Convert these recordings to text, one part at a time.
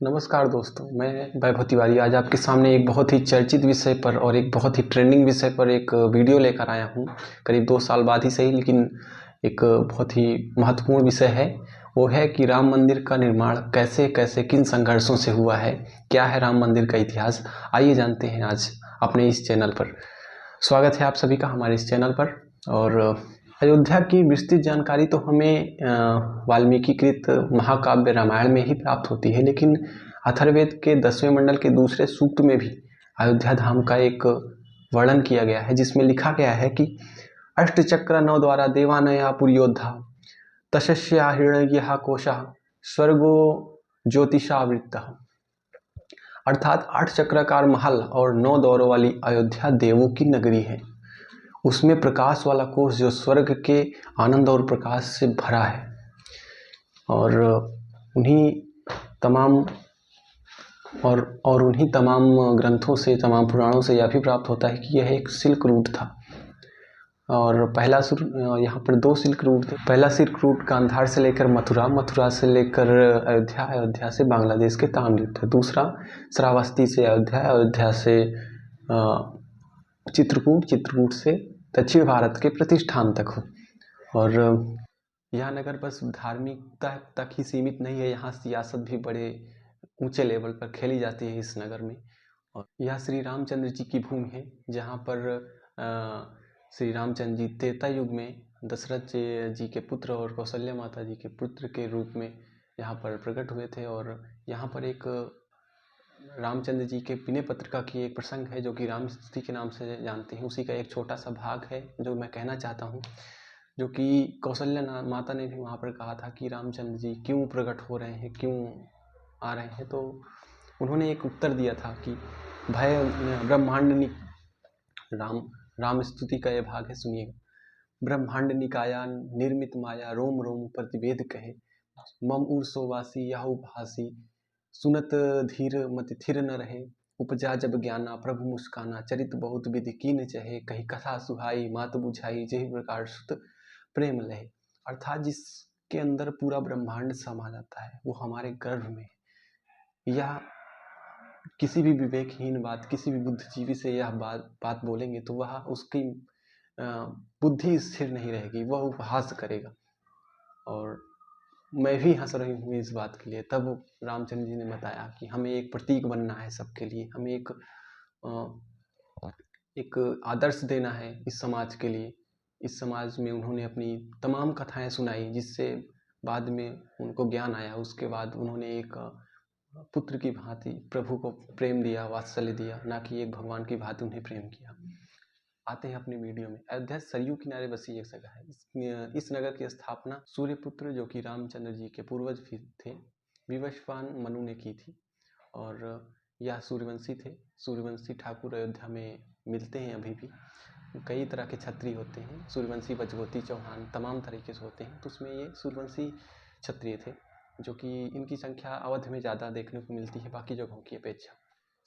नमस्कार दोस्तों, मैं वैभव तिवारी आज आपके सामने एक बहुत ही चर्चित विषय पर और एक बहुत ही ट्रेंडिंग विषय पर एक वीडियो लेकर आया हूँ। करीब 2 साल बाद ही सही, लेकिन एक बहुत ही महत्वपूर्ण विषय है। वो है कि राम मंदिर का निर्माण कैसे-कैसे किन संघर्षों से हुआ है, क्या है राम मंदिर का इतिहास। आइए जानते हैं आज अपने इस चैनल पर। स्वागत है आप सभी का हमारे इस चैनल पर। और अयोध्या की विस्तृत जानकारी तो हमें वाल्मीकिकृत महाकाव्य रामायण में ही प्राप्त होती है, लेकिन अथर्ववेद के 10वें मंडल के दूसरे सूक्त में भी अयोध्या धाम का एक वर्णन किया गया है, जिसमें लिखा गया है कि अष्टचक्र नौ द्वारा देवानया पुरयोद्धा तशस्या हिरण्यः कोशः स्वर्गो ज्योतिषावृतः। अर्थात 8 चक्राकार महल और 9 द्वारों वाली अयोध्या देवों की नगरी है। उसमें प्रकाश वाला कोष जो स्वर्ग के आनंद और प्रकाश से भरा है। और उन्हीं तमाम उन्हीं तमाम ग्रंथों से, तमाम पुराणों से यह भी प्राप्त होता है कि यह एक सिल्क रूट था। और यहाँ पर 2 सिल्क रूट थे। पहला सिल्क रूट गांधार से लेकर मथुरा, मथुरा से लेकर अयोध्या, अयोध्या से बांग्लादेश के ताम्रलिप्त था। दूसरा श्रावस्ती से अयोध्या, अयोध्या से चित्रकूट, चित्रकूट से दक्षिण भारत के प्रतिष्ठान तक हो। और यह नगर बस धार्मिकता तक ही सीमित नहीं है, यहाँ सियासत भी बड़े ऊंचे लेवल पर खेली जाती है इस नगर में। और यह श्री रामचंद्र जी की भूमि है, जहाँ पर श्री रामचंद्र जी त्रेता युग में दशरथ जी के पुत्र और कौशल्या माता जी के पुत्र के रूप में यहाँ पर प्रकट हुए थे। और यहाँ पर एक रामचंद्र जी के विनय पत्रिका की एक प्रसंग है जो कि राम स्तुति के नाम से जानते हैं। उसी का एक छोटा सा भाग है जो मैं कहना चाहता हूँ, जो कि कौशल्या माता ने भी वहाँ पर कहा था कि रामचंद्र जी क्यों प्रकट हो रहे हैं, क्यों आ रहे हैं। तो उन्होंने एक उत्तर दिया था कि भय ब्रह्मांड राम स्तुति का यह भाग है, सुनिएगा। ब्रह्मांड निकाया निर्मित माया रोम रोम प्रतिवेद कहे, मम उर्सोवासी याहू भासी सुनत धीर मति थिर न रहे, उपजा जब ज्ञाना प्रभु मुस्काना चरित बहुत विधि कीन चहे, कही कथा सुहाई मात बुझाई जही प्रकार सुत प्रेम लहे। अर्थात जिसके अंदर पूरा ब्रह्मांड समा जाता है वो हमारे गर्भ में है। यह किसी भी विवेकहीन बात, किसी भी बुद्धिजीवी से यह बात बोलेंगे तो वह उसकी बुद्धि स्थिर नहीं रहेगी, वह उपहास करेगा। और मैं भी हंस रही हूँ इस बात के लिए। तब रामचंद्र जी ने बताया कि हमें एक प्रतीक बनना है सबके लिए, हमें एक आदर्श देना है इस समाज के लिए। इस समाज में उन्होंने अपनी तमाम कथाएं सुनाई, जिससे बाद में उनको ज्ञान आया। उसके बाद उन्होंने एक पुत्र की भांति प्रभु को प्रेम दिया, वात्सल्य दिया, ना कि एक भगवान की भांति उन्हें प्रेम किया। आते हैं अपनी वीडियो में। अयोध्या सरयू किनारे बसी एक जगह है। इस नगर की स्थापना सूर्यपुत्र, जो कि रामचंद्र जी के पूर्वज भी थे, विवस्वान मनु ने की थी। और यह सूर्यवंशी थे। सूर्यवंशी ठाकुर अयोध्या में मिलते हैं अभी भी। कई तरह के क्षत्रिय होते हैं, सूर्यवंशी, बजगोती, चौहान, तमाम तरीके से होते हैं। तो उसमें ये सूर्यवंशी क्षत्रिय थे, जो कि इनकी संख्या अवध में ज़्यादा देखने को मिलती है बाकी जगहों की अपेक्षा।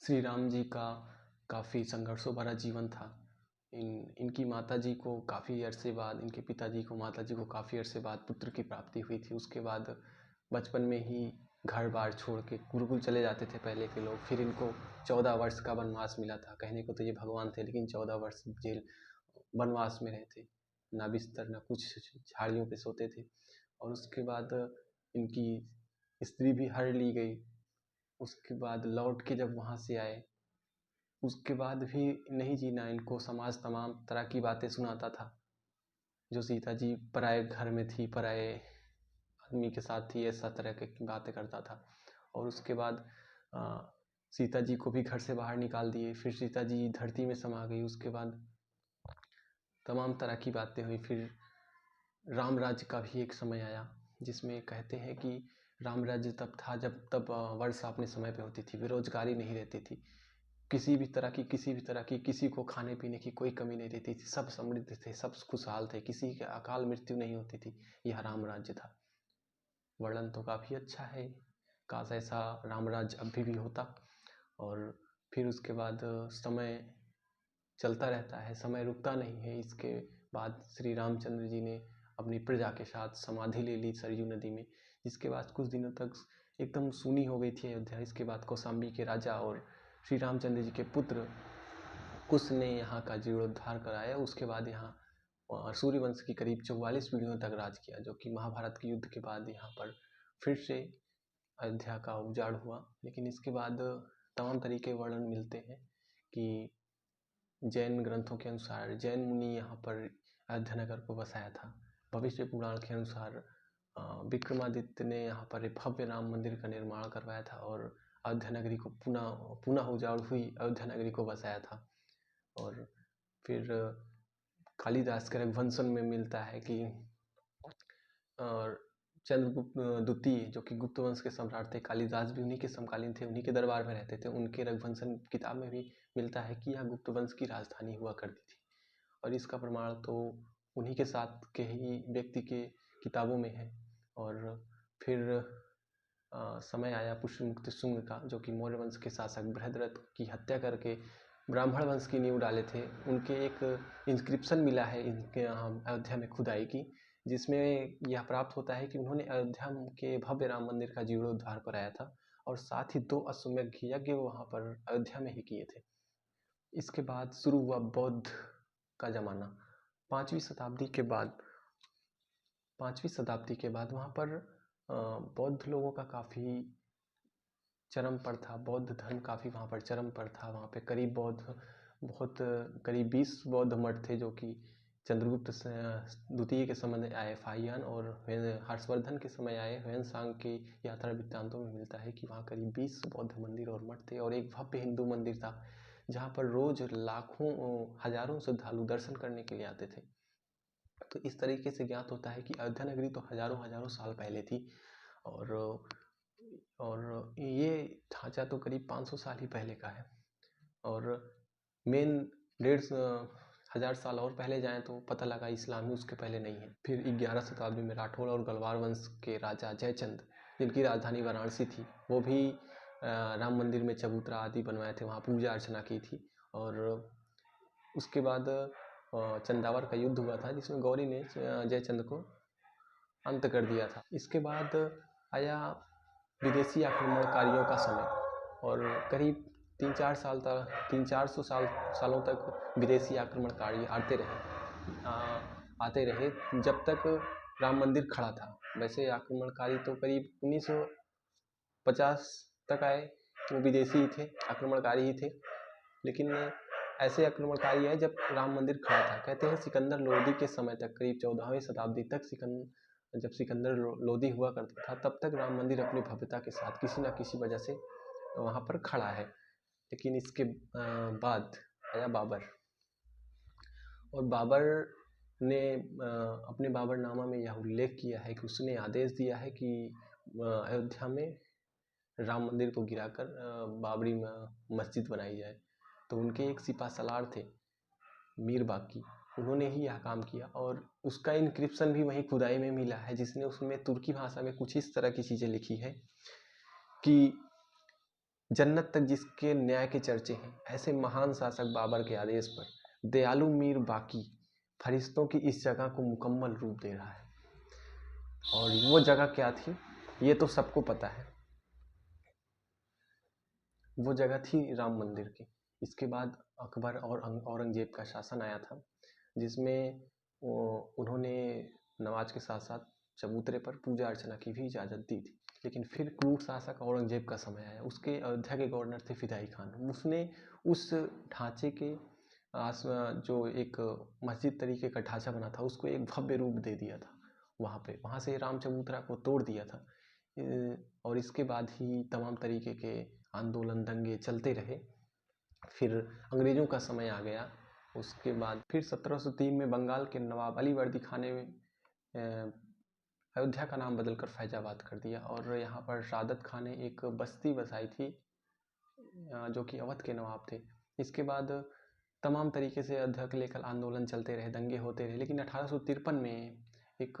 श्री राम जी का काफ़ी संघर्षों भरा जीवन था। इनकी माता जी को काफ़ी अरसे बाद, इनके पिताजी को, माता जी को काफ़ी अरसे बाद पुत्र की प्राप्ति हुई थी। उसके बाद बचपन में ही घर बार छोड़ के गुरुकुल चले जाते थे पहले के लोग। फिर इनको 14 वर्ष का वनवास मिला था। कहने को तो ये भगवान थे, लेकिन 14 वर्ष जेल वनवास में रहे थे। ना बिस्तर, ना कुछ, झाड़ियों पे सोते थे। और उसके बाद इनकी स्त्री भी हर ली गई। उसके बाद लौट के जब वहाँ से आए, उसके बाद भी नहीं जीना इनको। समाज तमाम तरह की बातें सुनाता था। जो सीता जी पराए घर में थी, पराए आदमी के साथ थी, ऐसा तरह की बातें करता था। और उसके बाद सीता जी को भी घर से बाहर निकाल दिए। फिर सीता जी धरती में समा गई। उसके बाद तमाम तरह की बातें हुई। फिर राम राज्य का भी एक समय आया, जिसमें कहते हैं कि राम राज्य तब था जब वर्षा अपने समय पे होती थी, बेरोजगारी नहीं रहती थी, किसी भी तरह की किसी को खाने पीने की कोई कमी नहीं रहती थी, सब समृद्ध थे, सब खुशहाल थे, किसी के अकाल मृत्यु नहीं होती थी। यह राम राज्य था। वर्णन तो काफ़ी अच्छा है, काश ऐसा राम राज्य अभी भी होता। और फिर उसके बाद समय चलता रहता है, समय रुकता नहीं है। इसके बाद श्री रामचंद्र जी ने अपनी प्रजा के साथ समाधि ले ली सरयू नदी में, जिसके बाद कुछ दिनों तक एकदम सूनी हो गई थी अयोध्या। इसके बाद कौशाम्बी के राजा और श्री रामचंद्र जी के पुत्र कुश ने यहाँ का जीर्णोद्धार कराया। उसके बाद यहाँ सूर्यवंश की करीब 44 पीढ़ियों तक राज किया, जो कि महाभारत के युद्ध के बाद यहाँ पर फिर से अयोध्या का उजाड़ हुआ। लेकिन इसके बाद तमाम तरीके वर्णन मिलते हैं कि जैन ग्रंथों के अनुसार जैन मुनि यहाँ पर अयोध्या नगर को बसाया था। भविष्य पुराण के अनुसार विक्रमादित्य ने यहाँ पर एक भव्य राम मंदिर का निर्माण करवाया था और अयोध्या नगरी को पुनः उजाड़ हुई अयोध्या नगरी को बसाया था। और फिर कालिदास के रघुवंशन में मिलता है कि चंद्रगुप्त द्वितीय, जो कि गुप्त वंश के सम्राट थे, कालिदास भी उन्हीं के समकालीन थे, उन्हीं के दरबार में रहते थे। उनके रघुवंशन किताब में भी मिलता है कि यह गुप्त वंश की राजधानी हुआ करती थी। और इसका प्रमाण तो उन्हीं के साथ के ही व्यक्ति के किताबों में है। और फिर समय आया पुष्यमुक्त शुंग का, जो कि मौर्य वंश के शासक बृहद्रथ की हत्या करके ब्राह्मण वंश की नींव डाले थे। उनके एक इंस्क्रिप्शन मिला है इनके यहाँ अयोध्या में खुदाई की, जिसमें यह प्राप्त होता है कि उन्होंने अयोध्या के भव्य राम मंदिर का जीर्णोद्धार कराया था और साथ ही 2 अश्वमेध यज्ञ वहाँ पर अयोध्या में ही किए थे। इसके बाद शुरू हुआ बौद्ध का जमाना। 5वीं शताब्दी के बाद वहाँ पर बौद्ध लोगों का काफ़ी चरम पर था। बौद्ध धर्म काफ़ी वहाँ पर चरम पर था। वहाँ पे करीब 20 बौद्ध मठ थे, जो कि चंद्रगुप्त द्वितीय के समय में आए फाहियान और हर्षवर्धन के समय आए ह्वेनसांग की यात्रा वृत्तांतों में मिलता है कि वहाँ करीब 20 बौद्ध मंदिर और मठ थे। और एक भव्य हिंदू मंदिर था जहाँ पर रोज लाखों हजारों श्रद्धालु दर्शन करने के लिए आते थे। तो इस तरीके से ज्ञात होता है कि अयोध्या नगरी तो हजारों साल पहले थी और ये ढांचा तो करीब 500 साल ही पहले का है। और मेन 1,500 साल और पहले जाएं तो पता लगा इस्लाम ही उसके पहले नहीं है। फिर 11 शताब्दी में राठौड़ और गलवार वंश के राजा जयचंद, जिनकी राजधानी वाराणसी थी, वो भी राम मंदिर में चबूतरा आदि बनवाए थे, वहाँ पूजा अर्चना की थी। और उसके बाद चंदावर का युद्ध हुआ था, जिसमें गौरी ने जयचंद को अंत कर दिया था। इसके बाद आया विदेशी आक्रमणकारियों का समय और करीब 300-400 सालों तक विदेशी आक्रमणकारी आते रहे जब तक राम मंदिर खड़ा था। वैसे आक्रमणकारी तो करीब 1950 तक आए, वो विदेशी ही थे, आक्रमणकारी ही थे। लेकिन ऐसे आक्रमणकारी आए जब राम मंदिर खड़ा था। कहते हैं सिकंदर लोदी के समय तक, करीब 14वीं शताब्दी तक जब सिकंदर लोदी हुआ करता था, तब तक राम मंदिर अपनी भव्यता के साथ किसी न किसी वजह से वहाँ पर खड़ा है। लेकिन इसके बाद आया बाबर, और बाबर ने अपने बाबरनामा में यह उल्लेख किया है कि उसने आदेश दिया है कि अयोध्या में राम मंदिर को गिराकर बाबरी मस्जिद बनाई जाए। तो उनके एक सिपा सलार थे मीर बाकी, उन्होंने ही यह काम किया और उसका इंक्रिप्शन भी वहीं खुदाई में मिला है, जिसने उसमें तुर्की भाषा में कुछ इस तरह की चीज़ें लिखी है कि जन्नत तक जिसके न्याय के चर्चे हैं, ऐसे महान शासक बाबर के आदेश पर दयालु मीर बाकी फरिश्तों की इस जगह को मुकम्मल रूप दे रहा है। और वो जगह क्या थी ये तो सबको पता है, वो जगह थी राम मंदिर की। इसके बाद अकबर और औरंगजेब का शासन आया था, जिसमें उन्होंने नमाज के साथ साथ चबूतरे पर पूजा अर्चना की भी इजाज़त दी थी। लेकिन फिर क्रूर शासक औरंगजेब का समय आया। उसके अयोध्या के गवर्नर थे फिदाई खान। उसने उस ढांचे के जो एक मस्जिद तरीके का ढांचा बना था, उसको एक भव्य रूप दे दिया था। वहाँ से राम चबूतरा को तोड़ दिया था। और इसके बाद ही तमाम तरीके के आंदोलन दंगे चलते रहे। फिर अंग्रेज़ों का समय आ गया। उसके बाद फिर 1703 में बंगाल के नवाब अली वर्दी खान ने अयोध्या का नाम बदलकर फैजाबाद कर दिया और यहाँ पर शादत खान ने एक बस्ती बसाई थी, जो कि अवध के नवाब थे। इसके बाद तमाम तरीके से अयोध्या को लेकर आंदोलन चलते रहे, दंगे होते रहे। लेकिन 1853 में एक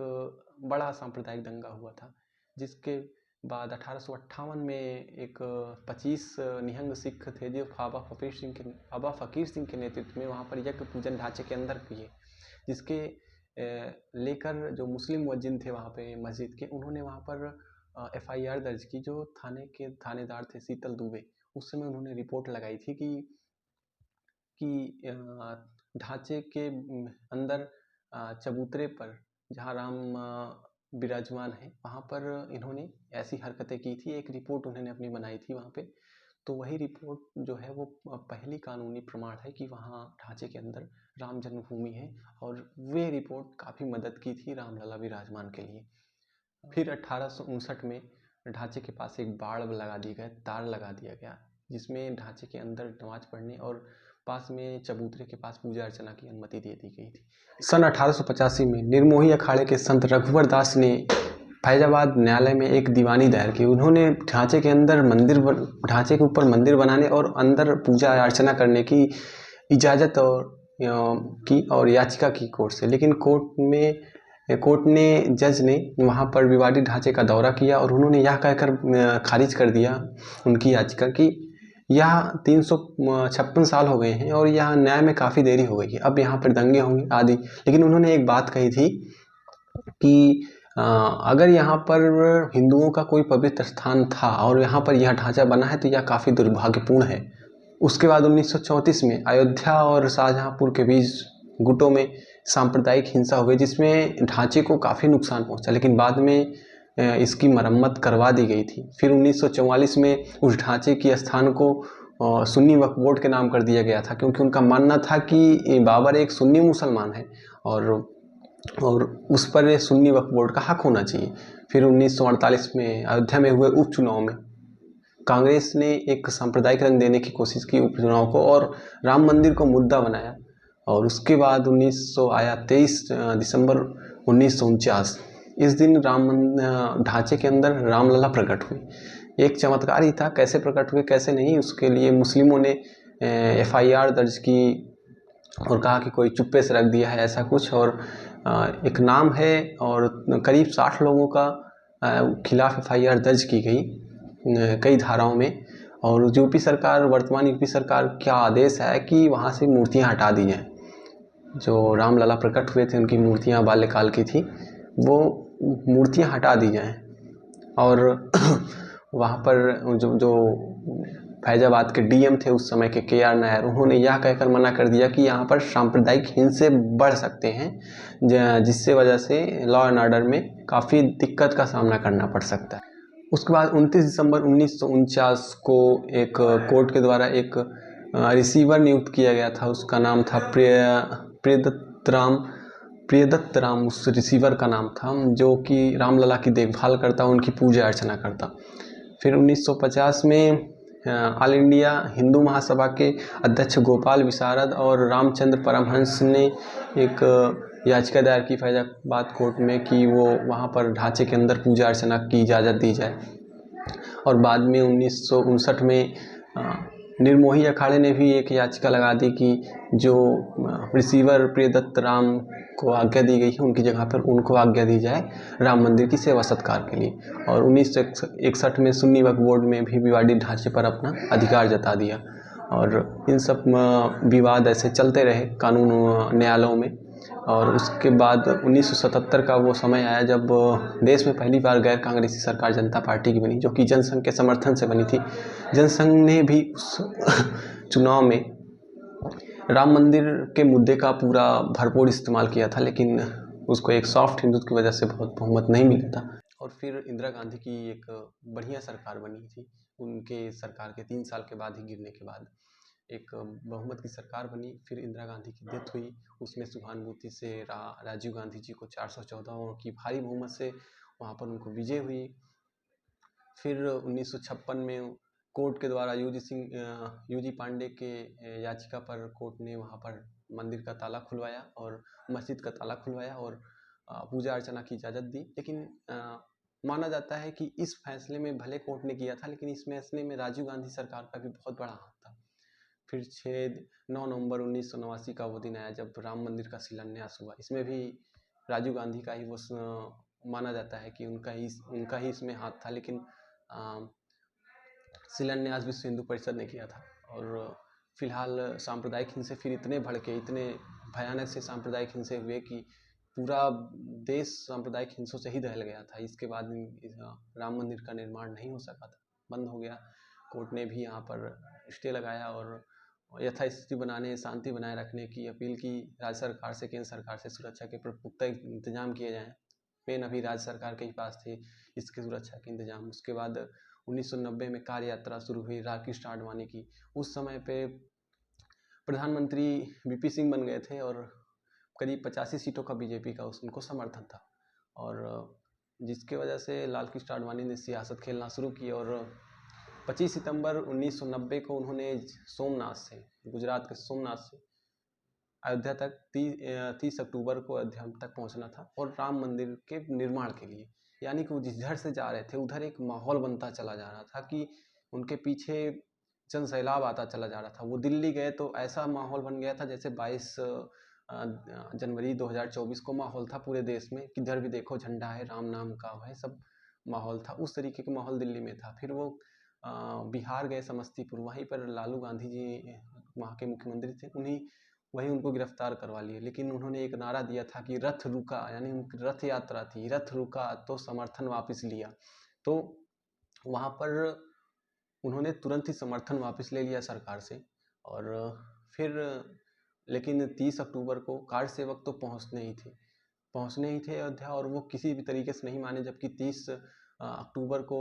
बड़ा सांप्रदायिक दंगा हुआ था, जिसके बाद 1858 में एक 25 निहंग सिख थे जो बाबा फ़कीर सिंह के नेतृत्व में वहाँ पर यज्ञ पूजन ढांचे के अंदर किए, जिसके लेकर जो मुस्लिम मुअज्जिन थे वहाँ पे मस्जिद के, उन्होंने वहाँ पर FIR दर्ज की। जो थाने के थानेदार थे शीतल दुबे, उस समय उन्होंने रिपोर्ट लगाई थी कि ढांचे के अंदर चबूतरे पर जहाँ राम विराजमान है वहाँ पर इन्होंने ऐसी हरकतें की थी। एक रिपोर्ट उन्होंने अपनी बनाई थी वहाँ पे। तो वही रिपोर्ट जो है वो पहली कानूनी प्रमाण है कि वहाँ ढांचे के अंदर राम जन्मभूमि है, और वे रिपोर्ट काफ़ी मदद की थी रामलला विराजमान के लिए। फिर 1859 में ढांचे के पास एक बाड़ तार लगा दिया गया, जिसमें ढांचे के अंदर नमाज पढ़ने और पास में चबूतरे के पास पूजा अर्चना की अनुमति दे दी गई थी। सन 1885 में निर्मोही अखाड़े के संत रघुवर दास ने फैजाबाद न्यायालय में एक दीवानी दायर की। उन्होंने ढांचे के ऊपर मंदिर बनाने और अंदर पूजा अर्चना करने की इजाज़त और याचिका की कोर्ट से, लेकिन कोर्ट ने जज ने वहाँ पर विवादित ढांचे का दौरा किया और उन्होंने यह कहकर खारिज कर दिया उनकी याचिका कि यह 356 साल हो गए हैं और यहाँ न्याय में काफ़ी देरी हो गई है, अब यहाँ पर दंगे होंगे आदि। लेकिन उन्होंने एक बात कही थी कि अगर यहाँ पर हिंदुओं का कोई पवित्र स्थान था और यहाँ पर यह ढांचा बना है तो यह काफ़ी दुर्भाग्यपूर्ण है। उसके बाद 1934 में अयोध्या और शाहजहाँपुर के बीच गुटों में सांप्रदायिक हिंसा हुई, जिसमें ढांचे को काफ़ी नुकसान पहुंचा, लेकिन बाद में इसकी मरम्मत करवा दी गई थी। फिर 1944 में उस ढांचे की स्थान को सुन्नी वक्फ बोर्ड के नाम कर दिया गया था, क्योंकि उनका मानना था कि बाबर एक सुन्नी मुसलमान है और उस पर सुन्नी वक्फ बोर्ड का हक होना चाहिए। फिर 1948 में अयोध्या में हुए उपचुनाव में कांग्रेस ने एक सांप्रदायिक रंग देने की कोशिश की उपचुनाव को और राम मंदिर को मुद्दा बनाया। और उसके बाद 23 दिसंबर 1949, इस दिन ढांचे के अंदर रामलला प्रकट हुई। एक चमत्कार ही था, कैसे प्रकट हुए कैसे नहीं, उसके लिए मुस्लिमों ने FIR दर्ज की और कहा कि कोई चुप्पे से रख दिया है ऐसा कुछ, और एक नाम है और करीब 60 लोगों का खिलाफ FIR दर्ज की गई कई धाराओं में। और वर्तमान यूपी सरकार का आदेश है कि वहाँ से मूर्तियाँ हटा दी जाएँ। जो रामलला प्रकट हुए थे उनकी मूर्तियाँ बाल्यकाल की थी, वो मूर्तियाँ हटा दी जाएँ। और वहाँ पर जो फैजाबाद के DM थे उस समय के KR नायर, उन्होंने यह कहकर मना कर दिया कि यहाँ पर सांप्रदायिक हिंसे बढ़ सकते हैं, जिससे वजह से लॉ एंड ऑर्डर में काफ़ी दिक्कत का सामना करना पड़ सकता है। उसके बाद 29 दिसंबर 1949 को एक कोर्ट के द्वारा एक रिसीवर नियुक्त किया गया था। उसका नाम था प्रियदत्त राम उस रिसीवर का नाम था, जो कि रामलला की देखभाल करता, उनकी पूजा अर्चना करता। फिर 1950 में ऑल इंडिया हिंदू महासभा के अध्यक्ष गोपाल विशारद और रामचंद्र परमहंस ने एक याचिका दायर की फैजाबाद कोर्ट में कि वो वहाँ पर ढांचे के अंदर पूजा अर्चना की इजाज़त दी जाए। और बाद में 1959 में निर्मोही अखाड़े ने भी एक याचिका लगा दी कि जो रिसीवर प्रियदत्त राम को आज्ञा दी गई है उनकी जगह पर उनको आज्ञा दी जाए राम मंदिर की सेवा सत्कार के लिए। और 1961 में सुन्नी वक्फ बोर्ड में भी विवादित ढांचे पर अपना अधिकार जता दिया। और इन सब विवाद ऐसे चलते रहे कानून न्यायालयों में। और उसके बाद 1977 का वो समय आया जब देश में पहली बार गैर कांग्रेसी सरकार जनता पार्टी की बनी, जो कि जनसंघ के समर्थन से बनी थी। जनसंघ ने भी उस चुनाव में राम मंदिर के मुद्दे का पूरा भरपूर इस्तेमाल किया था, लेकिन उसको एक सॉफ्ट हिंदुत्व की वजह से बहुत बहुमत नहीं मिला था। और फिर इंदिरा गांधी की एक बढ़िया सरकार बनी थी। उनके सरकार के 3 साल के बाद ही गिरने के बाद एक बहुमत की सरकार बनी। फिर इंदिरा गांधी की डेथ हुई, उसमें सहानुभूति से राजीव गांधी जी को 414 की भारी बहुमत से वहाँ पर उनको विजय हुई। फिर 1956 में कोर्ट के द्वारा यूजी पांडे के याचिका पर कोर्ट ने वहाँ पर मंदिर का ताला खुलवाया और मस्जिद का ताला खुलवाया और पूजा अर्चना की इजाज़त दी। लेकिन माना जाता है कि इस फैसले में भले कोर्ट ने किया था, लेकिन इस फैसले में राजीव गांधी सरकार का भी बहुत बड़ा हाथ था। फिर 9 नवंबर 1989 का वो दिन आया जब राम मंदिर का शिलान्यास हुआ। इसमें भी राजीव गांधी का ही वो माना जाता है कि उनका ही इसमें हाथ था, लेकिन शिलान्यास विश्व हिंदू परिषद ने किया था। और फिलहाल सांप्रदायिक हिंसे फिर इतने भड़के, इतने भयानक से सांप्रदायिक हिंसे हुए कि पूरा देश सांप्रदायिक हिंसों से ही दहल गया था। इसके बाद राम मंदिर का निर्माण नहीं हो सका था, बंद हो गया। कोर्ट ने भी यहाँ पर स्टे लगाया और यथास्थिति बनाने, शांति बनाए रखने की अपील की राज्य सरकार से, केंद्र सरकार से, सुरक्षा के पुख्ता इंतजाम किए जाएँ। पेन अभी राज्य सरकार के ही पास थे इसकी सुरक्षा के इंतजाम। उसके बाद 1990 में कार्य यात्रा शुरू हुई रामकृष्ण आडवाणी की। उस समय पे प्रधानमंत्री वीपी सिंह बन गए थे और करीब 85 सीटों का बीजेपी का उनको समर्थन था, और जिसके वजह से लाल कृष्ण आडवाणी ने सियासत खेलना शुरू की। और 25 सितंबर 1990 को उन्होंने सोमनाथ से, गुजरात के सोमनाथ से अयोध्या तक 30 अक्टूबर को अयोध्या तक पहुंचना था और राम मंदिर के निर्माण के लिए। यानी कि वो जिधर से जा रहे थे उधर एक माहौल बनता चला जा रहा था कि उनके पीछे जन सैलाब आता चला जा रहा था। वो दिल्ली गए तो ऐसा माहौल बन गया था जैसे 22 जनवरी 2024 को माहौल था पूरे देश में, किधर भी देखो झंडा है, राम नाम का है, सब माहौल था। उस तरीके का माहौल दिल्ली में था। फिर वो बिहार गए, समस्तीपुर, वहीं पर लालू गांधी जी वहाँ के मुख्यमंत्री थे, वही उनको गिरफ्तार करवा लिए। लेकिन उन्होंने एक नारा दिया था कि रथ रुका, यानी उनकी रथ यात्रा थी, रथ रुका तो समर्थन वापस लिया। तो वहाँ पर उन्होंने तुरंत ही समर्थन वापस ले लिया सरकार से। और फिर लेकिन 30 अक्टूबर को कार सेवक तो पहुँचने ही थे अयोध्या, और वो किसी भी तरीके से नहीं माने। जबकि 30 अक्टूबर को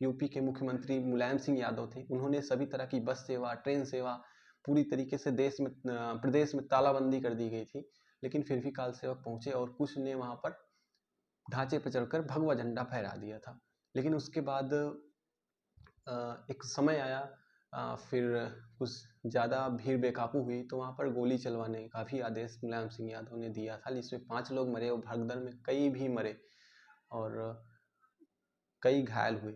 यूपी के मुख्यमंत्री मुलायम सिंह यादव थे, उन्होंने सभी तरह की बस सेवा, ट्रेन सेवा पूरी तरीके से प्रदेश में तालाबंदी कर दी गई थी। लेकिन फिर भी कार सेवक पहुँचे और कुछ ने वहाँ पर ढांचे पर चढ़कर भगवा झंडा फहरा दिया था। लेकिन उसके बाद एक समय आया, फिर कुछ ज़्यादा भीड़ बेकाबू हुई तो वहाँ पर गोली चलवाने का भी आदेश मुलायम सिंह यादव ने दिया था, जिसमें 5 लोग मरे और भगदड़ में कई भी मरे और कई घायल हुए।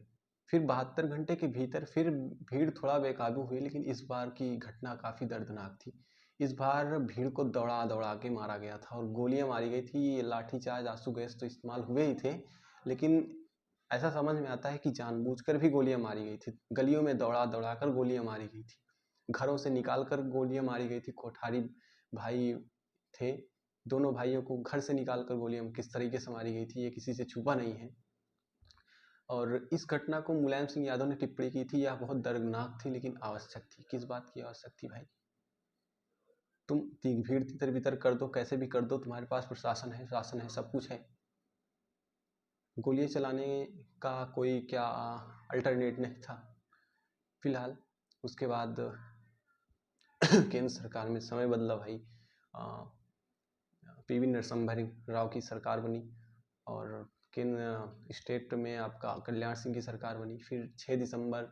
फिर 72 घंटे के भीतर फिर भीड़ थोड़ा बेकाबू हुई, लेकिन इस बार की घटना काफ़ी दर्दनाक थी। इस बार भीड़ को दौड़ा दौड़ा के मारा गया था और गोलियां मारी गई थी। लाठीचार्ज, आंसू गैस तो इस्तेमाल हुए ही थे, लेकिन ऐसा समझ में आता है कि जानबूझकर भी गोलियां मारी गई थी। गलियों में दौड़ा दौड़ा कर गोलियां मारी गई थी, घरों से निकाल कर गोलियां मारी गई थी। कोठारी भाई थे, दोनों भाइयों को घर से निकाल कर गोलियां किस तरीके से मारी गई थी ये किसी से छुपा नहीं है। और इस घटना को मुलायम सिंह यादव ने टिप्पणी की थी, यह बहुत दर्दनाक थी लेकिन आवश्यक थी। किस बात की आवश्यक थी भाई? तुम भीड़ तितर बितर कर दो, कैसे भी कर दो, तुम्हारे पास प्रशासन है, शासन है, सब कुछ है। गोलियां चलाने का कोई क्या अल्टरनेट नहीं था। फिलहाल उसके बाद केंद्र सरकार में समय बदला भाई, पीवी नरसिम्हा राव की सरकार बनी और केंद्र स्टेट में आपका कल्याण सिंह की सरकार बनी। फिर 6 दिसंबर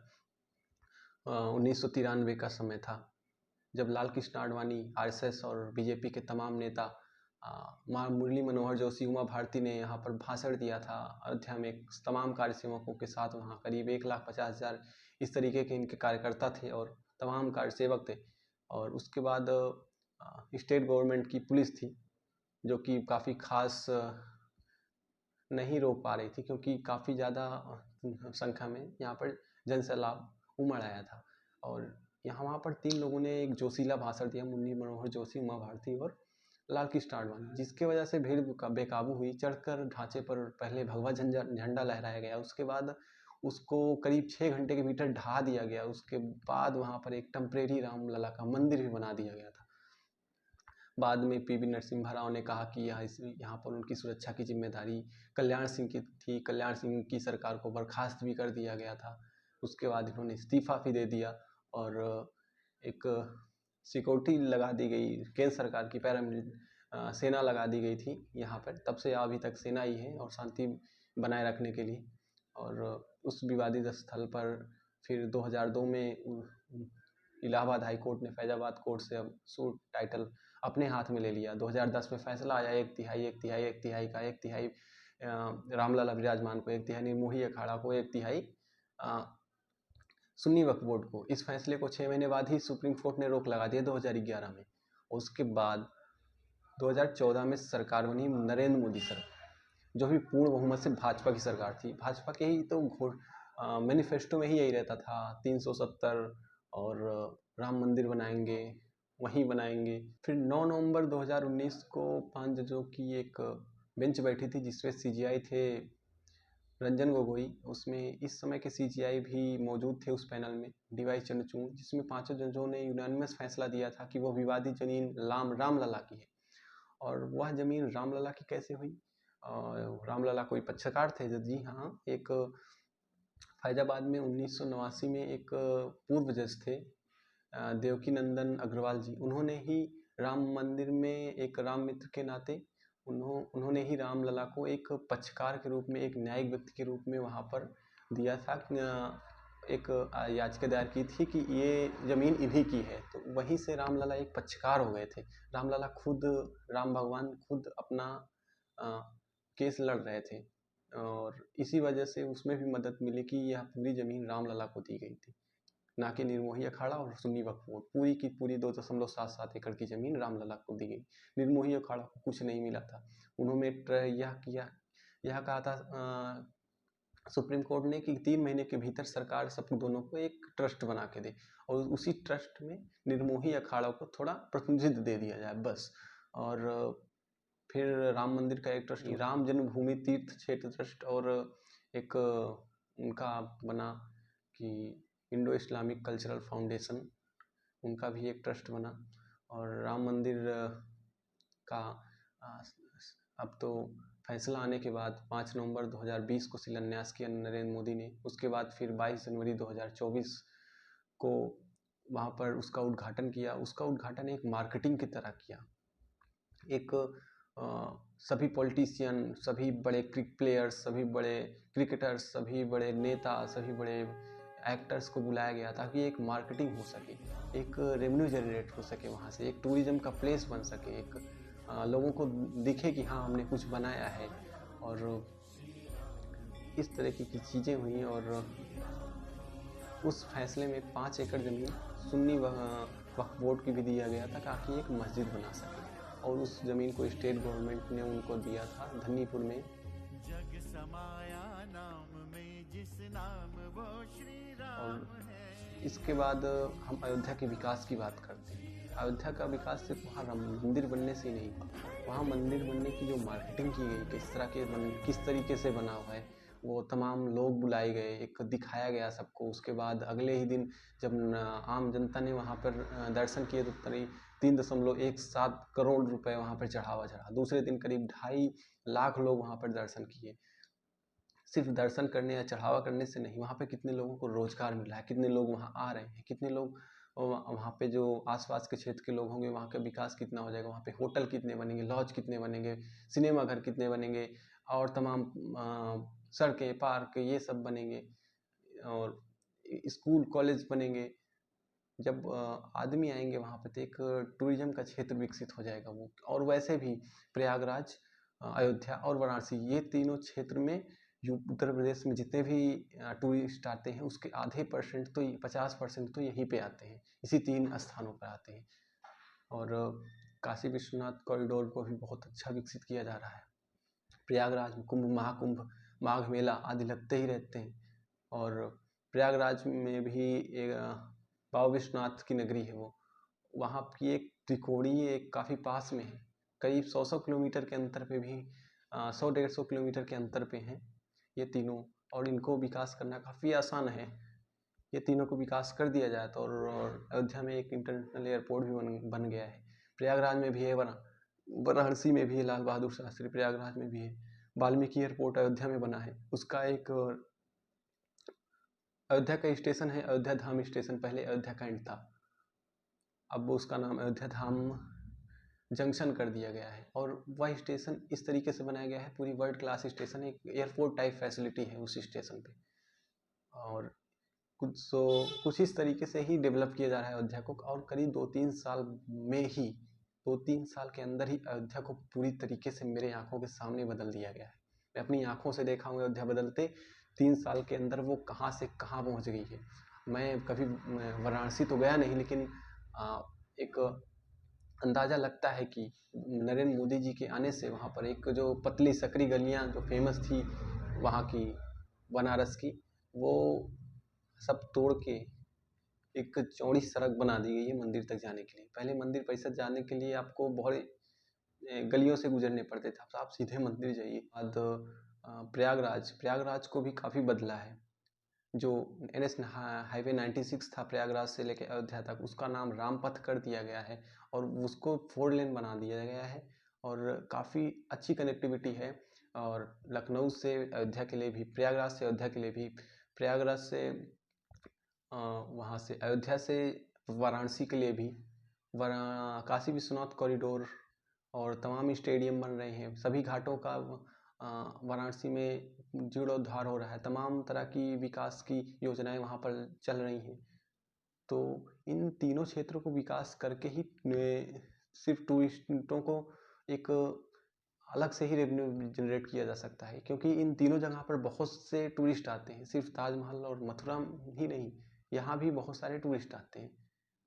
1993 का समय था जब लाल कृष्ण आडवाणी, आरएसएस और बीजेपी के तमाम नेता, मुरली मनोहर जोशी, उमा भारती ने यहाँ पर भाषण दिया था अयोध्या में तमाम कार्यसेवकों के साथ। वहाँ करीब 1,50,000 इस तरीके के इनके कार्यकर्ता थे और तमाम कार्यसेवक थे। और उसके बाद स्टेट गवर्नमेंट की पुलिस थी जो कि काफ़ी खास नहीं रोक पा रही थी, क्योंकि काफ़ी ज़्यादा संख्या में यहाँ पर जनसैलाब उमड़ आया था। और वहाँ पर 3 लोगों ने एक जोशीला भाषण दिया, मुरली मनोहर जोशी, उमा भारती और लाल कृष्ण आडवाणी, जिसके वजह से भीड़ बेकाबू हुई। चढ़कर ढांचे पर पहले भगवा झंडा लहराया गया, उसके बाद उसको करीब 6 घंटे के भीतर ढहा दिया गया। उसके बाद वहाँ पर एक टेम्परेरी रामलला का मंदिर भी बना दिया गया था। बाद में पीवी नरसिम्हा राव ने कहा कि यहाँ पर उनकी सुरक्षा की जिम्मेदारी कल्याण सिंह की थी। कल्याण सिंह की सरकार को बर्खास्त भी कर दिया गया था। उसके बाद इन्होंने इस्तीफा भी दे दिया और एक सिक्योरिटी लगा दी गई, केंद्र सरकार की सेना लगा दी गई थी यहाँ पर। तब से अभी तक सेना ही है और शांति बनाए रखने के लिए। और उस विवादित स्थल पर फिर 2002 में इलाहाबाद हाई कोर्ट ने फैजाबाद कोर्ट से अब सूट टाइटल अपने हाथ में ले लिया। 2010 में फैसला आया, 1/3 रामलला विराजमान को, 1/3 निर्मोही अखाड़ा को, 1/3 सुन्नी वक्फ बोर्ड को। इस फैसले को 6 महीने बाद ही सुप्रीम कोर्ट ने रोक लगा दिया 2011 में। उसके बाद 2014 में सरकार बनी नरेंद्र मोदी सरकार, जो भी पूर्ण बहुमत से भाजपा की सरकार थी। भाजपा के ही तो मैनिफेस्टो में ही यही रहता था, 370 और राम मंदिर बनाएंगे, वहीं बनाएंगे। फिर 9 नवंबर 2019 को 5 जजों की एक बेंच बैठी थी जिसमें सीजीआई थे रंजन गोगोई, उसमें इस समय के सीजीआई भी मौजूद थे उस पैनल में, डीवाई चंद्रचूड़, जिसमें 5 जजों ने यूनानिमस फैसला दिया था कि वो विवादित जमीन रामलला की है। और वह जमीन रामलला की कैसे हुई? रामलला कोई पक्षकार थे? जी हाँ, एक फैजाबाद में 1989 में एक पूर्व जज थे देवकी नंदन अग्रवाल जी, उन्होंने ही राम मंदिर में एक राम मित्र के नाते उन्होंने ही रामलला को एक पक्षकार के रूप में, एक न्यायिक व्यक्ति के रूप में वहाँ पर दिया था। एक याचिका दायर की थी कि ये जमीन इन्हीं की है, तो वहीं से रामलला एक पक्षकार हो गए थे। रामलला खुद, राम भगवान खुद अपना केस लड़ रहे थे और इसी वजह से उसमें भी मदद मिली कि यह पूरी जमीन रामलला को दी गई थी, ना कि निर्मोही अखाड़ा और सुन्नी वक्फ बोर्ड। पूरी की पूरी 2.77 एकड़ की जमीन रामलला को दी गई। निर्मोही अखाड़ा को कुछ नहीं मिला था। उन्होंने यह कहा था सुप्रीम कोर्ट ने कि 3 महीने के भीतर सरकार सब दोनों को एक ट्रस्ट बना के दे और उसी ट्रस्ट में निर्मोही अखाड़ा को थोड़ा प्रतिनिधित्व दे दिया जाए बस। और फिर राम मंदिर का एक ट्रस्ट, राम जन्मभूमि तीर्थ क्षेत्र ट्रस्ट, और एक उनका बना कि इंडो इस्लामिक कल्चरल फाउंडेशन, उनका भी एक ट्रस्ट बना। और राम मंदिर का अब तो फैसला आने के बाद 5 नवंबर 2020 को शिलान्यास किया नरेंद्र मोदी ने। उसके बाद फिर 22 जनवरी 2024 को वहाँ पर उसका उद्घाटन किया। उसका उद्घाटन एक मार्केटिंग की तरह किया। एक सभी पॉलिटिशियन, सभी बड़े प्लेयर्स, सभी बड़े क्रिकेटर्स, सभी बड़े नेता, सभी बड़े एक्टर्स को बुलाया गया ताकि एक मार्केटिंग हो सके, एक रेवेन्यू जनरेट हो सके, वहाँ से एक टूरिज्म का प्लेस बन सके, एक लोगों को दिखे कि हाँ हमने कुछ बनाया है। और इस तरह की चीज़ें हुई और उस फैसले में 5 एकड़ ज़मीन सुन्नी वक्फ बोर्ड की भी दिया गया था ताकि एक मस्जिद बना सके। और उस ज़मीन को स्टेट गवर्नमेंट ने उनको दिया था धन्नीपुर में। जग समाया नाम में जिस नाम वो श्री राम है। इसके बाद हम अयोध्या के विकास की बात करते हैं। अयोध्या का विकास सिर्फ वहाँ मंदिर बनने से ही नहीं हुआ, वहाँ मंदिर बनने की जो मार्केटिंग की गई, किस तरीके से बना हुआ है, वो तमाम लोग बुलाए गए, एक दिखाया गया सबको। उसके बाद अगले ही दिन जब आम जनता ने वहाँ पर दर्शन किए तो करीब 3.17 करोड़ रुपए वहाँ पर चढ़ावा चढ़ा। दूसरे दिन करीब 2.5 लाख लोग वहाँ पर दर्शन किए। सिर्फ दर्शन करने या चढ़ावा करने से नहीं, वहाँ पे कितने लोगों को रोजगार मिला है, कितने लोग वहाँ आ रहे हैं, कितने लोग वहाँ पे जो आसपास के क्षेत्र के लोग होंगे वहाँ का विकास कितना हो जाएगा, वहाँ पे होटल कितने बनेंगे, लॉज कितने बनेंगे, सिनेमा घर कितने बनेंगे और तमाम सड़कें, पार्क, ये सब बनेंगे और स्कूल कॉलेज बनेंगे। जब आदमी आएंगे वहाँ पे तो एक टूरिज्म का क्षेत्र विकसित हो जाएगा वो। और वैसे भी प्रयागराज, अयोध्या और वाराणसी, ये तीनों क्षेत्र में उत्तर प्रदेश में जितने भी टूरिस्ट आते हैं उसके आधे परसेंट तो 50% तो यहीं पे आते हैं, इसी 3 स्थानों पर आते हैं। और काशी विश्वनाथ कॉरिडोर को भी बहुत अच्छा विकसित किया जा रहा है। प्रयागराज में कुंभ, महाकुंभ, माघ मेला आदि लगते ही रहते हैं। और प्रयागराज में भी एक बाबा विश्वनाथ की नगरी है वो, वहाँ की एक त्रिकोणीय एक काफ़ी पास में है, करीब 100 किलोमीटर के अंतर पे भी 100-150 किलोमीटर के अंतर पे हैं ये तीनों। और इनको विकास करना काफ़ी आसान है। ये तीनों को विकास कर दिया जाए तो और अयोध्या में एक इंटरनेशनल एयरपोर्ट भी बन गया है। प्रयागराज में भी है, वाराणसी में भी है, लाल बहादुर शास्त्री प्रयागराज में भी है, वाल्मीकि एयरपोर्ट अयोध्या में बना है। उसका एक अयोध्या का स्टेशन है अयोध्या धाम स्टेशन, पहले अयोध्या कैंट था, अब उसका नाम अयोध्या धाम जंक्शन कर दिया गया है। और वह स्टेशन इस तरीके से बनाया गया है, पूरी वर्ल्ड क्लास स्टेशन है, एक एयरपोर्ट टाइप फैसिलिटी है उस स्टेशन पे। और कुछ इस तरीके से ही डेवलप किया जा रहा है अयोध्या को। और करीब 2-3 साल में ही, 2-3 साल के अंदर ही अयोध्या को पूरी तरीके से मेरे आंखों के सामने बदल दिया गया है। मैं अपनी आंखों से देखा हूँ अयोध्या बदलते, 3 साल के अंदर वो कहाँ से कहाँ पहुँच गई है। मैं कभी वाराणसी तो गया नहीं, लेकिन एक अंदाज़ा लगता है कि नरेंद्र मोदी जी के आने से वहाँ पर एक जो पतली सकरी गलियाँ जो फेमस थी वहाँ की बनारस की, वो सब तोड़ के एक चौड़ी सड़क बना दी गई है मंदिर तक जाने के लिए। पहले मंदिर परिसर जाने के लिए आपको बहुत गलियों से गुजरने पड़ते थे, अब आप सीधे मंदिर जाइए। बाद प्रयागराज, प्रयागराज को भी काफ़ी बदला है। जो NH हाईवे 96 था प्रयागराज से लेकर अयोध्या तक, उसका नाम रामपथ कर दिया गया है और उसको 4 लेन बना दिया गया है और काफ़ी अच्छी कनेक्टिविटी है। और लखनऊ से अयोध्या के लिए भी, प्रयागराज से अयोध्या के लिए भी, प्रयागराज से वहाँ से अयोध्या से वाराणसी के लिए भी, काशी विश्वनाथ कॉरिडोर और तमाम स्टेडियम बन रहे हैं। सभी घाटों का वाराणसी में जीर्णोद्धार हो रहा है। तमाम तरह की विकास की योजनाएं वहाँ पर चल रही हैं। तो इन तीनों क्षेत्रों को विकास करके ही सिर्फ टूरिस्टों को एक अलग से ही रेवेन्यू जनरेट किया जा सकता है, क्योंकि इन तीनों जगह पर बहुत से टूरिस्ट आते हैं। सिर्फ ताजमहल और मथुरा ही नहीं, यहाँ भी बहुत सारे टूरिस्ट आते हैं।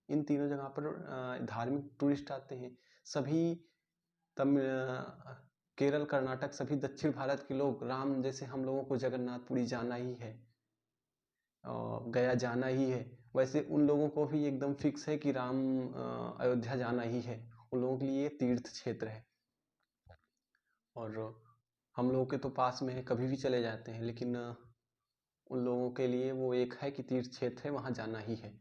इन तीनों जगह पर धार्मिक टूरिस्ट आते हैं। सभी केरल, कर्नाटक, सभी दक्षिण भारत के लोग, राम जैसे हम लोगों को जगन्नाथपुरी जाना ही है, गया जाना ही है, वैसे उन लोगों को भी एकदम फिक्स है कि राम अयोध्या जाना ही है। उन लोगों के लिए तीर्थ क्षेत्र है और हम लोगों के तो पास में है, कभी भी चले जाते हैं, लेकिन उन लोगों के लिए वो एक है कि तीर्थ क्षेत्र है, वहाँ जाना ही है।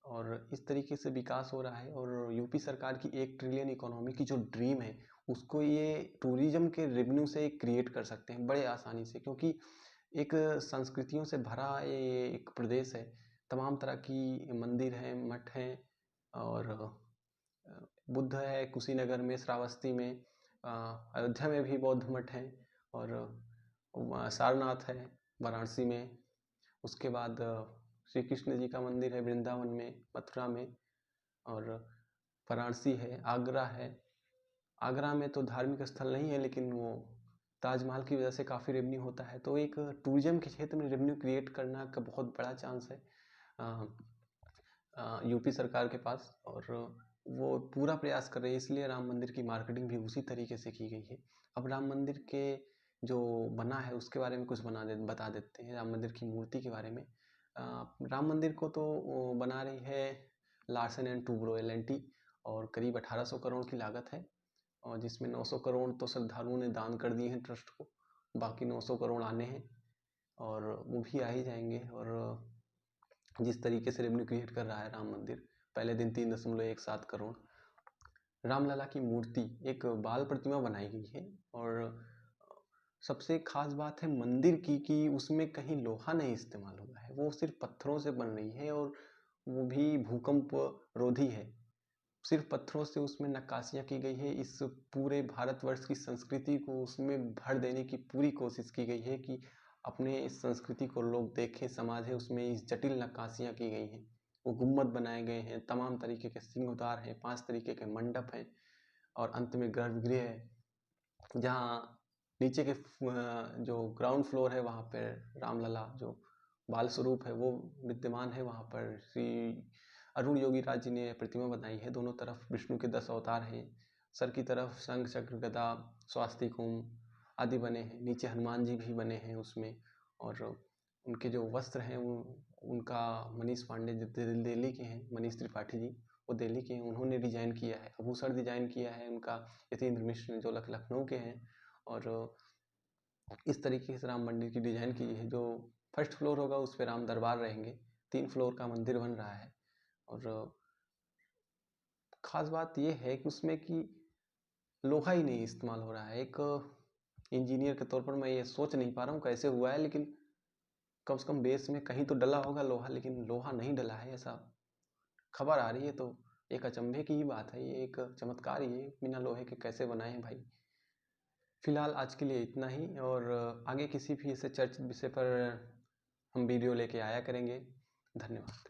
और इस तरीके से विकास हो रहा है और यूपी सरकार की 1 ट्रिलियन इकोनॉमी की जो ड्रीम है, उसको ये टूरिज्म के रेवेन्यू से क्रिएट कर सकते हैं बड़े आसानी से, क्योंकि एक संस्कृतियों से भरा ये एक प्रदेश है। तमाम तरह की मंदिर हैं, मठ हैं और बुद्ध है कुशीनगर में, श्रावस्ती में, अयोध्या में भी बौद्ध मठ हैं और सारनाथ है वाराणसी में। उसके बाद श्री कृष्ण जी का मंदिर है वृंदावन में, मथुरा में, और वाराणसी है, आगरा है। आगरा में तो धार्मिक स्थल नहीं है, लेकिन वो ताजमहल की वजह से काफ़ी रेवेन्यू होता है। तो एक टूरिज्म के क्षेत्र में रेवेन्यू क्रिएट करना का बहुत बड़ा चांस है यूपी सरकार के पास, और वो पूरा प्रयास कर रही है। इसलिए राम मंदिर की मार्केटिंग भी उसी तरीके से की गई है। अब राम मंदिर के जो बना है उसके बारे में कुछ बता देते हैं। राम मंदिर की मूर्ति के बारे में, राम मंदिर को तो बना रही है लार्सन एंड टूब्रो LNT, और करीब 1800 करोड़ की लागत है, और जिसमें 900 करोड़ तो श्रद्धालुओं ने दान कर दिए हैं ट्रस्ट को, बाकी 900 करोड़ आने हैं और वो भी आ ही जाएंगे। और जिस तरीके से रेवेन्यू क्रिएट कर रहा है राम मंदिर, पहले दिन 3.17 करोड़। रामलला की मूर्ति एक बाल प्रतिमा बनाई गई है और सबसे खास बात है मंदिर की कि उसमें कहीं लोहा नहीं इस्तेमाल हुआ है, वो सिर्फ पत्थरों से बन रही है और वो भी भूकंप रोधी है। सिर्फ पत्थरों से उसमें नक्काशियाँ की गई है। इस पूरे भारतवर्ष की संस्कृति को उसमें भर देने की पूरी कोशिश की गई है कि अपने इस संस्कृति को लोग देखें, समझें। उसमें इस जटिल नक्काशियाँ की गई हैं, वो गुम्बद बनाए गए हैं, तमाम तरीके के सिंहद्वार हैं, 5 तरीके के मंडप हैं और अंत में गर्भगृह है, जहाँ नीचे के जो ग्राउंड फ्लोर है वहाँ पर रामलला जो बाल स्वरूप है वो विद्यमान है। वहाँ पर श्री अरुण योगी राज जी ने प्रतिमा बनाई है। दोनों तरफ विष्णु के 10 अवतार हैं, सर की तरफ शंख चक्र गदा स्वास्तिक आदि बने हैं, नीचे हनुमान जी भी बने हैं उसमें। और उनके जो वस्त्र हैं उनका मनीष पांडे जो दिल्ली के हैं, मनीष त्रिपाठी जी, वो दिल्ली के हैं, उन्होंने डिजाइन किया है। आभूषण डिजाइन किया है उनका यतीन्द्र मिश्र जो लखनऊ के हैं। और इस तरीके से राम मंदिर की डिजाइन की है। जो फर्स्ट फ्लोर होगा उस पर राम दरबार रहेंगे, 3 फ्लोर का मंदिर बन रहा है। और खास बात यह है कि उसमें कि लोहा ही नहीं इस्तेमाल हो रहा है। एक इंजीनियर के तौर पर मैं ये सोच नहीं पा रहा हूँ कैसे हुआ है, लेकिन कम से कम बेस में कहीं तो डला होगा लोहा, लेकिन लोहा नहीं डला है ऐसा खबर आ रही है। तो एक अचंभे की ही बात है, ये एक चमत्कार ही है, बिना लोहे के कैसे बनाए हैं भाई। फिलहाल आज के लिए इतना ही, और आगे किसी भी ऐसे चर्चित विषय पर हम वीडियो लेके आया करेंगे। धन्यवाद।